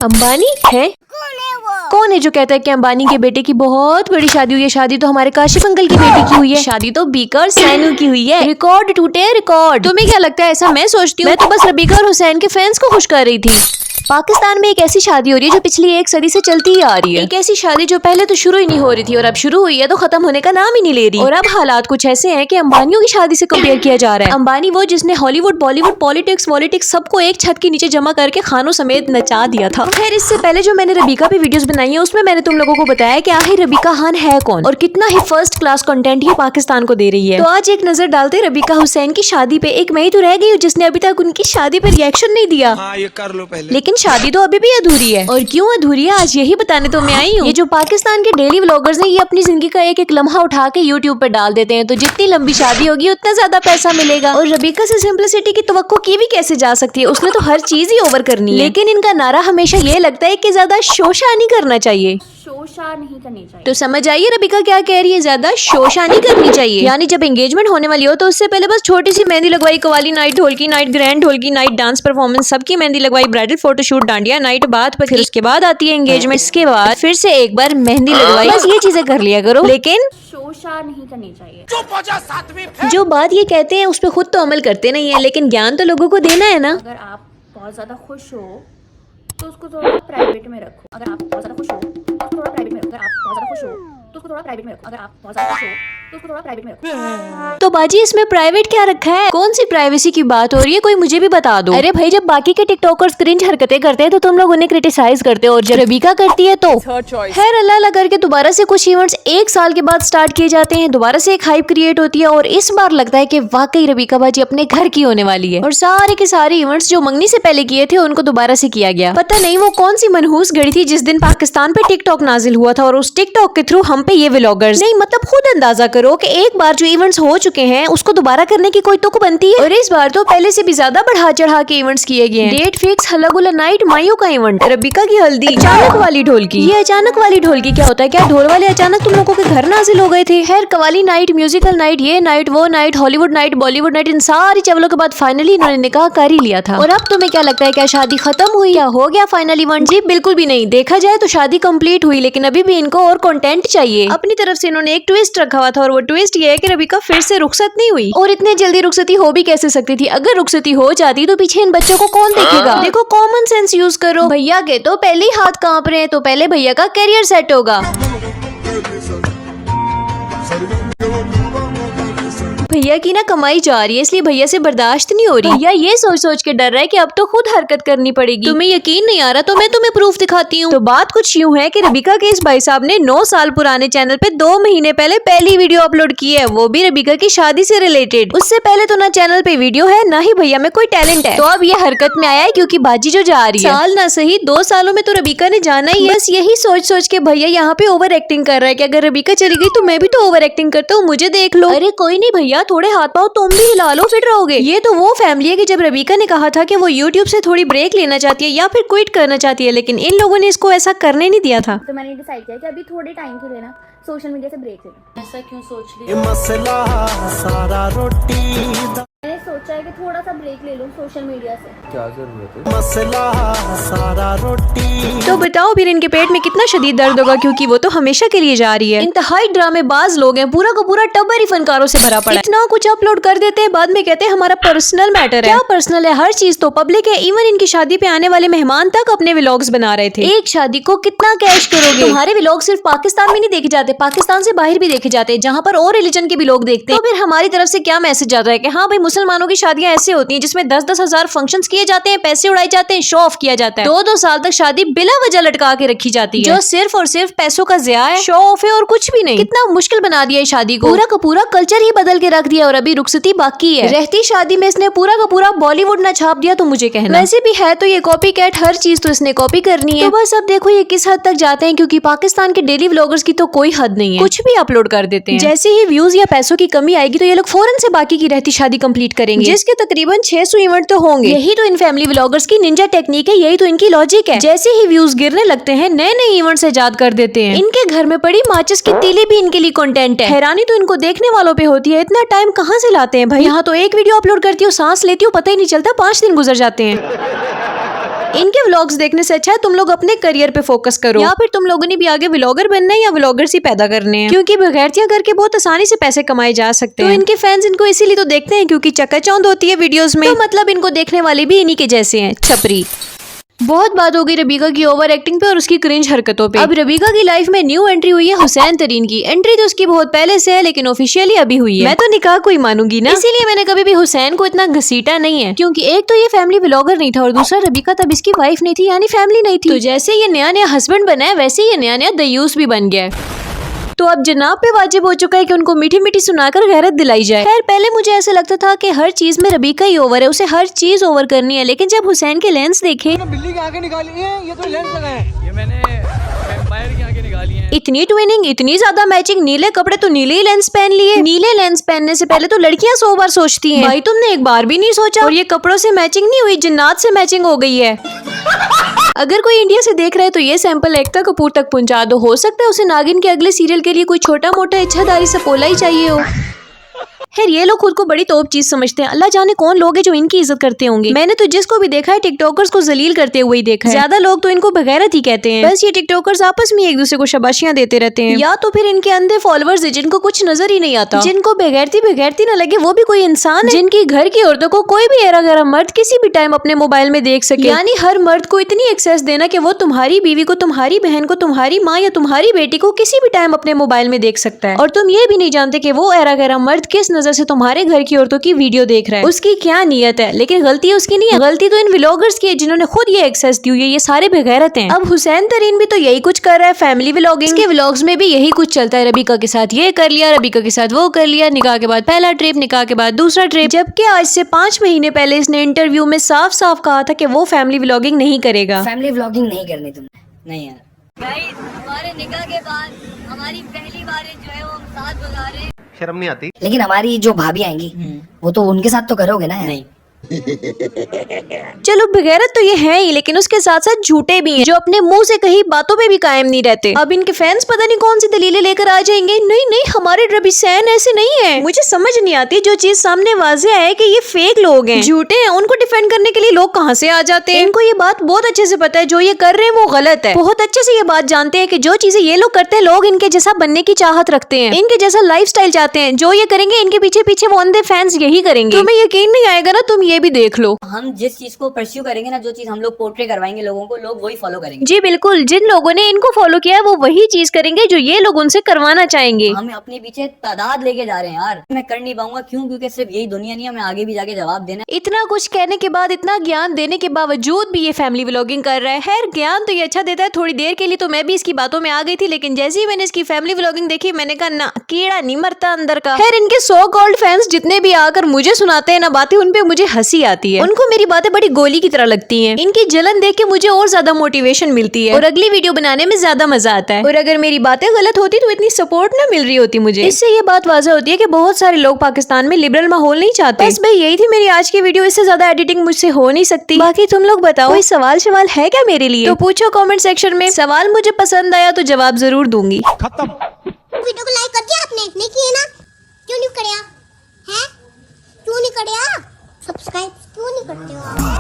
अंबानी है? कौन है जो कहता है कि अंबानी के बेटे की बहुत बड़ी शादी हुई है? शादी तो हमारे काशिफ अंकल की बेटी की हुई है। शादी तो बीका और सैनू की हुई है। रिकॉर्ड टूटे रिकॉर्ड। तुम्हें क्या लगता है? ऐसा मैं सोचती हूँ। मैं तो बस रबीका और हुसैन के फैंस को खुश कर रही थी। पाकिस्तान में एक ऐसी शादी हो रही है जो पिछली 1 सदी से चलती ही आ रही है। एक ऐसी शादी जो पहले तो शुरू ही नहीं हो रही थी और अब शुरू हुई है तो खत्म होने का नाम ही नहीं ले रही। और अब हालात कुछ ऐसे हैं कि अंबानियों की शादी से कंपेयर किया जा रहा है। अंबानी वो जिसने हॉलीवुड, बॉलीवुड, पॉलिटिक्स सबको एक छत के नीचे जमा करके खानों समेत नचा दिया था। खैर, इससे पहले जो मैंने रबीका पे वीडियोस बनाई है उसमें मैंने तुम लोगों को बताया कि आखिर रबीका खान है कौन और कितना ही फर्स्ट क्लास कंटेंट ये पाकिस्तान को दे रही है। तो आज एक नजर डालते रबीका हुसैन की शादी पे। एक मैं ही तो रह गई हूँ जिसने अभी तक उनकी शादी पे रिएक्शन नहीं दिया। हाँ, ये कर लो पहले। लेकिन शादी तो अभी भी अधूरी है। और क्यों अधूरी है आज यही बताने तो मैं आई हूँ। ये जो पाकिस्तान के डेली व्लॉगर्स हैं ये अपनी जिंदगी का एक एक लम्हा उठा के यूट्यूब पे डाल देते हैं, तो जितनी लंबी शादी होगी उतना ज्यादा पैसा मिलेगा। और रबीका से सिंपलिसिटी की तवक्को की भी कैसे जा सकती है? उसने तो हर चीज ही ओवर करनी है। लेकिन इनका नारा हमेशा ये लगता है कि ज्यादा शोशा नहीं करना चाहिए, शोशा नहीं करनी चाहिए। तो समझ आइए रबीका क्या कह रही है, ज्यादा शोशा नहीं करनी चाहिए। यानी जब एंगेजमेंट होने वाली हो तो उससे पहले बस छोटी सी मेहंदी लगवाई, कवाली नाइट, ढोलकी नाइट, ग्रैंड ढोलकी नाइट, डांस परफॉर्मेंस, सबकी मेहंदी लगवाई, ब्राइडल फोटोशूट, डांडिया नाइट, बात पर फिर उसके बाद आती है एंगेजमेंट। इसके बाद फिर से एक बार मेहंदी लगवाई, बस ये चीजें कर लिया करो। लेकिन शोशा नहीं करनी चाहिए। जो बात ये कहते हैं उस पर खुद तो अमल करते नहीं है, लेकिन ज्ञान तो लोगों को देना है ना। अगर आप बहुत ज्यादा खुश हो तो उसको थोड़ा प्राइवेट में रखो। अगर आप बहुत ज्यादा खुश हो तो उसको थोड़ा प्राइवेट में रखो। अगर आप बहुत ज्यादा खुश हो तो उसको थोड़ा प्राइवेट में रखो। अगर आप बहुत ज्यादा खुश हो तो उसको थोड़ा प्राइवेट में रखो। तो बाजी इसमें प्राइवेट क्या रखा है? कौन सी प्राइवेसी की बात हो रही है? कोई मुझे भी बता दो। अरे भाई, जब बाकी के टिकटॉकर्स क्रिंज हरकतें करते हैं तो तुम लोग उन्हें क्रिटिसाइज करते हो और जब रबीका करती है तो खैर अल्लाह अल्लाह करके दोबारा से कुछ इवेंट्स 1 साल के बाद स्टार्ट किए जाते हैं। दोबारा से एक हाइप क्रिएट होती है और इस बार लगता है कि वाकई रबीका बाजी अपने घर की होने वाली है। और सारे के सारे इवेंट्स जो मंगनी से पहले किए थे उनको दोबारा से किया गया। पता नहीं वो कौन सी मनहूस घड़ी थी जिस दिन पाकिस्तान पे टिकटॉक नाजिल हुआ था और उस टिकटॉक के थ्रू हम पे ये व्लॉगर्स नहीं, मतलब खुद अंदाजा करो कि एक बार जो इवेंट्स हो चुके हैं उसको दोबारा करने की कोई तुक बनती है। और इस बार तो पहले से भी ज्यादा बढ़ा चढ़ा के इवेंट्स किए गए हैं। डेट फिक्स, हल्ला गुल्ला नाइट, माइयों का इवेंट, रबीका की हल्दी, अचानक वाली ढोलकी। ये अचानक वाली ढोलकी क्या होता है? क्या ढोल वाले अचानक तुम लोगों के घर नाजिल हो गए थे? खैर, कवाली नाइट, म्यूजिकल नाइट, ये नाइट, वो night, Hollywood night, Bollywood night, इन सारी चवलों के बाद फाइनली इन्होंने निकाह कर ही लिया था। और अब तुम्हें क्या लगता है, क्या शादी खत्म हुई? क्या हो गया फाइनल इवेंट? जी बिल्कुल भी नहीं। देखा जाए तो शादी कंप्लीट हुई, लेकिन अभी भी इनको और कंटेंट चाहिए। अपनी तरफ से इन्होंने एक ट्विस्ट रखा हुआ था और वो ट्विस्ट ये है कि रबीका फिर से रुखसत नहीं हुई। और इतने जल्दी रुखसती हो भी कैसे सकती थी? अगर रुखसती हो जाती तो पीछे इन बच्चों को कौन देखेगा? देखो, कॉमन सेंस यूज करो। भैया के तो पहले ही हाथ कांप रहे हैं, तो पहले भैया का करियर सेट होगा। भैया की ना कमाई जा रही है इसलिए भैया से बर्दाश्त नहीं हो रही। भैया ये सोच सोच के डर रहा है कि अब तो खुद हरकत करनी पड़ेगी। तुम्हें यकीन नहीं आ रहा तो मैं तुम्हें प्रूफ दिखाती हूँ। तो बात कुछ यूँ है कि रबीका के इस भाई साहब ने 9 साल पुराने चैनल पे 2 महीने पहले पहली वीडियो अपलोड की है, वो भी रबीका की शादी से रिलेटेड। उससे पहले तो ना चैनल पे वीडियो है ना ही भैया में कोई टैलेंट है। तो अब ये हरकत में आया है क्योंकि बाजी जो जा रही है, साल ना सही 2 सालों में तो रबीका ने जाना ही है। बस यही सोच सोच के भैया यहाँ पे ओवर एक्टिंग कर रहा है कि अगर रबीका चली गई तो मैं भी तो ओवर एक्टिंग करता हूँ, मुझे देख लो। अरे कोई नहीं भैया, थोड़े हाथ पाओ तुम भी हिला लो, फिट रहोगे। ये तो वो फैमिली है कि जब रबीका ने कहा था कि वो यूट्यूब से थोड़ी ब्रेक लेना चाहती है या फिर क्विट करना चाहती है, लेकिन इन लोगों ने इसको ऐसा करने नहीं दिया था। तो मैंने डिसाइड किया कि अभी थोड़े टाइम के लिए ना सोशल मीडिया से ब्रेक ले लो। ऐसा क्यों सोच रही मसला सारा रोटी मैंने सोचा है कि थोड़ा सा ब्रेक ले लूं सोशल मीडिया से। क्या जरूरत है? मसला सारा रोटी। तो बताओ फिर इनके पेट में कितना शदीद दर्द होगा, क्योंकि वो तो हमेशा के लिए जा रही है। इंतहाई ड्रामेबाज लोग हैं, पूरा का पूरा टब्बर ही फनकारों से भरा पड़ा है। इतना कुछ अपलोड कर देते हैं, बाद में कहते हैं हमारा पर्सनल मैटर है। क्या पर्सनल है? हर चीज तो पब्लिक है। इवन इनकी शादी पे आने वाले मेहमान तक अपने व्लॉग्स बना रहे थे। एक शादी को कितना कैश करोगे? तुम्हारे व्लॉग सिर्फ पाकिस्तान में नहीं देखे जाते, पाकिस्तान से बाहर भी देखे जाते हैं, जहाँ पर और रिलीजन के भी लोग देखते हैं। तो फिर हमारी तरफ से क्या मैसेज जाता है कि हाँ भाई, मुसलमानों की शादियां ऐसे होती हैं जिसमें 10-10 हजार फंक्शंस किए जाते हैं, पैसे उड़ाए जाते हैं, शो ऑफ किया जाता है। 2-2 साल तक शादी बिला वजह लटका के रखी जाती है, जो सिर्फ और सिर्फ पैसों का ज़िया है, शो ऑफ है और कुछ भी नहीं। कितना मुश्किल बना दिया है शादी को, पूरा का पूरा कल्चर ही बदल के रख दिया। और अभी रुखसती बाकी है। रहती शादी में इसने पूरा का पूरा बॉलीवुड ना छाप दिया तो मुझे कहना। वैसे भी है तो ये कॉपी कैट, हर चीज तो इसने कॉपी करनी है। तो बस अब देखो ये किस हद तक जाते हैं, क्योंकि पाकिस्तान के डेली व्लॉगर्स की तो कोई हद नहीं है, कुछ भी अपलोड कर देते हैं। जैसे ही व्यूज या पैसों की कमी आएगी तो ये लोग फौरन से बाकी की रहती शादी कंप्लीट करेंगे, जिसके तकरीबन 600 इवेंट तो होंगे। यही तो इन फैमिली व्लॉगर्स की निंजा टेक्निक है, यही तो इनकी लॉजिक है। जैसे ही व्यूज गिरने लगते हैं नए नए इवेंट्स ईजाद कर देते हैं। इनके घर में पड़ी माचिस की तीली भी इनके लिए कंटेंट है। हैरानी तो इनको देखने वालों पे होती है, इतना टाइम कहाँ से लाते हैं भाई। यहाँ तो एक वीडियो अपलोड करती हूँ, सांस लेती हूँ, पता ही नहीं चलता 5 दिन गुजर जाते हैं। इनके व्लॉग्स देखने से अच्छा है तुम लोग अपने करियर पे फोकस करो, या फिर तुम लोगों ने भी आगे व्लॉगर बनना है या व्लॉगर्स ही पैदा करने हैं, क्योंकि बगैरतियां करके बहुत आसानी से पैसे कमाए जा सकते हैं। तो इनके फैंस इनको इसीलिए तो देखते हैं क्योंकि चकाचौंध होती है वीडियोस में, तो मतलब इनको देखने वाले भी इन्हीं के जैसे हैं, छपरी। बहुत बात हो गई रबीका की ओवर एक्टिंग पे और उसकी क्रिंज हरकतों पे। अब रबीका की लाइफ में न्यू एंट्री हुई है हुसैन तरीन की। एंट्री तो उसकी बहुत पहले से है लेकिन ऑफिशियली अभी हुई है। मैं तो निकाह को ही मानूंगी ना, इसीलिए मैंने कभी भी हुसैन को इतना घसीटा नहीं है, क्योंकि एक तो ये फैमिली व्लॉगर नहीं था और दूसरा रबीका तब इसकी वाइफ नहीं थी, यानी फैमिली नहीं थी। तो जैसे ये नया नया हस्बैंड बना है वैसे ही ये नया नया दयूस भी बन गया है। तो अब जनाब पे वाजिब हो चुका है कि उनको मीठी मीठी सुनाकर गैरत दिलाई जाए। खैर पहले मुझे ऐसा लगता था कि हर चीज में रबीका ही ओवर है, उसे हर चीज ओवर करनी है, लेकिन जब हुसैन के लेंस देखे, बिल्ली की आंखें निकाली हैं, ये तो लेंस लगाए हैं। ये मैंने वैम्पायर की आंखें निकाली हैं। इतनी ट्विनिंग, इतनी ज्यादा मैचिंग, नीले कपड़े तो नीले ही लेंस पहन लिए। नीले लेंस पहनने से पहले तो लड़कियां 100 बार सोचती हैं, भाई तुमने एक बार भी नहीं सोचा। और ये कपड़ों से मैचिंग नहीं हुई, जिन्नात से मैचिंग हो गई है। अगर कोई इंडिया से देख रहा है तो ये सैंपल एकता कपूर तक पहुंचा दो, हो सकता है उसे नागिन के अगले सीरियल के लिए कोई छोटा मोटा इच्छाधारी सपोला ही चाहिए हो। खैर ये लोग खुद को बड़ी तोप चीज समझते हैं, अल्लाह जाने कौन लोग हैं जो इनकी इज्जत करते होंगे। मैंने तो जिसको भी देखा है टिकटॉकर्स को जलील करते हुए ही देखा है। ज्यादा लोग तो इनको बगैरत ही कहते हैं। बस ये टिकटॉकर्स आपस में एक दूसरे को शाबाशियां देते रहते हैं, या तो फिर इनके अंधे फॉलोअर्स है जिनको कुछ नजर ही नहीं आता, जिनको बेगैरती न लगे वो भी कोई इंसान है, जिनकी घर की औरतों को कोई भी एरा गैरा मर्द किसी भी टाइम अपने मोबाइल में देख सके। यानी हर मर्द को इतनी एक्सेस देना कि वो तुम्हारी बीवी को, तुम्हारी बहन को, तुम्हारी माँ या तुम्हारी बेटी को किसी भी टाइम अपने मोबाइल में देख सकता है, और तुम ये भी नहीं जानते कि वो एरा गैरा मर्द किस नजर से तुम्हारे घर की औरतों की वीडियो देख रहा है, उसकी क्या नियत है। लेकिन गलती उसकी नहीं है, गलती तो इन व्लॉगर्स की है जिन्होंने खुद ये एक्सेस दी हुई है। ये सारे बेगैरत हैं। अब हुसैन तरीन भी तो यही कुछ कर रहा है, फैमिली व्लॉगिंग के व्लॉग्स में भी यही कुछ चलता है। रबीका के साथ ये कर लिया, रबीका के साथ वो कर लिया, निकाह के बाद पहला ट्रिप, निकाह के बाद दूसरा ट्रिप, जबकि आज से 5 महीने पहले इसने इंटरव्यू में साफ साफ कहा था कि वो फैमिली व्लॉगिंग नहीं करेगा। फैमिली व्लॉगिंग नहीं करनी तुमने, नहीं यार। गाइस हमारे निकाह के बाद हमारी पहली बार जो है वो हम साथ गुजारे। शर्म नहीं आती? लेकिन हमारी जो भाभी आएंगी वो तो उनके साथ तो करोगे ना यार? नहीं। चलो बेगैरत तो ये है ही, लेकिन उसके साथ साथ झूठे भी हैं जो अपने मुंह से कही बातों पे भी कायम नहीं रहते। अब इनके फैंस पता नहीं कौन सी दलीलें लेकर आ जाएंगे। नहीं नहीं, हमारे रबीसैन ऐसे नहीं है। मुझे समझ नहीं आती, जो चीज सामने वाज़ेह है कि ये फेक लोग हैं, झूठे हैं, उनको डिफेंड करने के लिए लोग कहाँ से आ जाते हैं। इनको ये बात बहुत अच्छे से पता है जो ये कर रहे हैं वो गलत है। बहुत अच्छे से ये बात जानते हैं कि जो चीजें ये लोग करते हैं लोग इनके जैसा बनने की चाहत रखते हैं, इनके जैसा लाइफस्टाइल चाहते हैं। जो ये करेंगे इनके पीछे पीछे वो अंधे फैंस यही करेंगे। तुम्हें यकीन नहीं आएगा ना, तुम ये भी देख लो। हम जिस चीज को परस्यू करेंगे ना, जो चीज हम लोग पोर्ट्रे करवाएंगे लोगों को, लोग वही फॉलो करेंगे। जी बिल्कुल, जिन लोगों ने इनको फॉलो किया है वो वही चीज करेंगे जो ये लोग उनसे करवाना चाहेंगे। हम अपने पीछे तादाद लेके जा रहे हैं यार। मैं कर नहीं पाऊंगा, क्यों? क्योंकि सिर्फ यही दुनिया नहीं है, हमें आगे भी जाके जवाब देना। इतना कुछ कहने के बाद, इतना ज्ञान देने के बावजूद भी ये फैमिली व्लॉगिंग कर रहा है। खैर ज्ञान तो ये अच्छा देता है थोड़ी देर के लिए, तो मैं भी इसकी बातों में आ गई थी, लेकिन जैसे ही मैंने इसकी फैमिली व्लॉगिंग देखी मैंने कहा ना, कीड़ा नहीं मरता अंदर का। खैर इनके सो कॉल्ड फैंस जितने भी आकर मुझे सुनाते हैं ना बातें, उन पे मुझे हंसी आती है। उनको मेरी बातें बड़ी गोली की तरह लगती हैं। इनकी जलन देख के मुझे और ज्यादा मोटिवेशन मिलती है और अगली वीडियो बनाने में ज्यादा मजा आता है। और अगर मेरी बातें गलत होती तो इतनी सपोर्ट ना मिल रही होती मुझे। इससे ये बात वाज़ेह होती है कि बहुत सारे लोग पाकिस्तान में लिबरल माहौल नहीं चाहते। बस भाई यही थी मेरी आज की वीडियो, इससे ज्यादा एडिटिंग मुझसे हो नहीं सकती। बाकी तुम लोग बताओ, कोई सवाल है क्या मेरे लिए? तो पूछो कमेंट सेक्शन में। सवाल मुझे पसंद आया तो जवाब जरूर दूंगी। खत्म। वीडियो को लाइक कर दिया आपने? नहीं किए ना? क्यों नहीं करया? हैं? क्यों नहीं करया? सब्सक्राइब क्यों नहीं करते हो आप?